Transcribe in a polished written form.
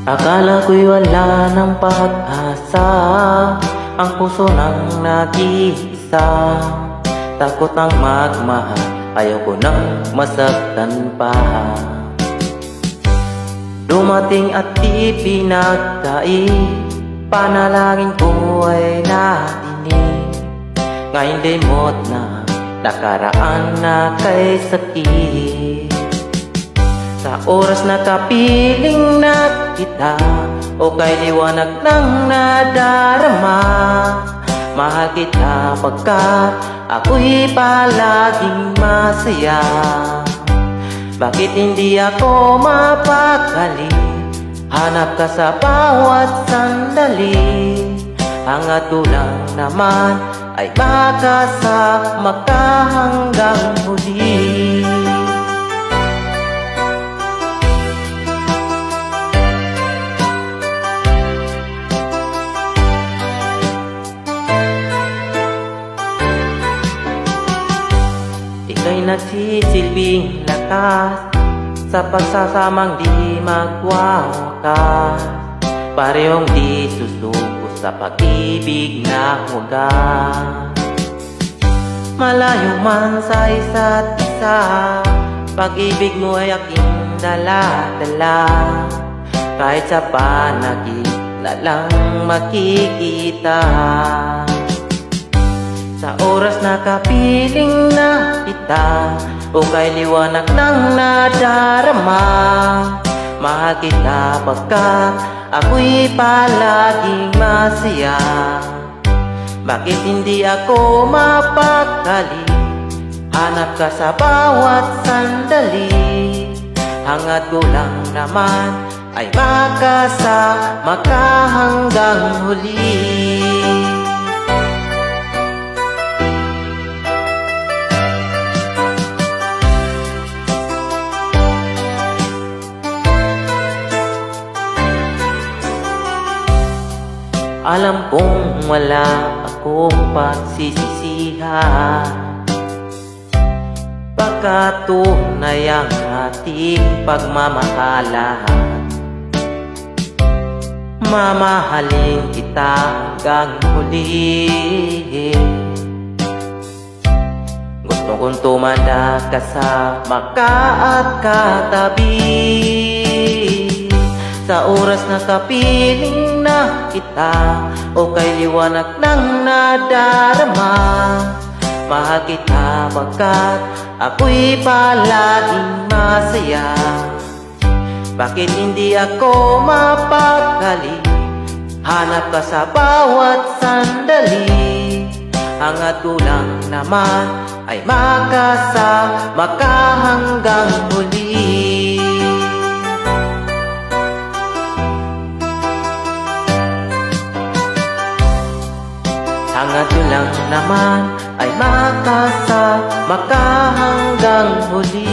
Akala ko'y wala ng pag-asa, ang puso nang nag-iisa. Takot ang magmahal, ayaw ko nang masaktan pa. Dumating at di pinagkait, panalangin ko ay nadinig. Ngayon di mo't na, nakaraan na kay sakit. Sa oras na kapiling na kita, o kay liwanag ng nadarama, mahal kita pagkat ako'y palaging masaya. Bakit hindi ako mapakali? Hanap ka sa bawat sandali. Hangad ko lang naman ay makasama ka hanggang huli. Ika'y nagsisilbing lakas sa pagsasamang di magwawakas. Parehong di susuko sa pag-ibig na wagas. Malayo man sa isa't isa, pag-ibig mo ay aking dala-dala. Kahit sa panagib na lang makikita. Sa oras na kapiling na kita, o kay liwanag ng nadarama, mahal kita pagkat ako'y palaging masaya. Bakit hindi ako mapakali? Hanap ka sa bawat sandali. Hangad ko lang naman ay makasama ka hanggang huli. Alam kong wala akong pagsisisihan, baka tunay ang ating pagmamahalan. Mamahalin kita hanggang huli. Gusto kong tumanda kasama ka at katabi. Sa oras na kapiling na kita, o kay liwanag ng nadarama, mahal kita pagkat ako'y palaging masaya. Bakit hindi ako mapakali? Hanap ka sa bawat sandali. Hangad ko lang naman ay makasama ka hanggang huli. Hangad ko lang naman ay makasama ka hanggang huli.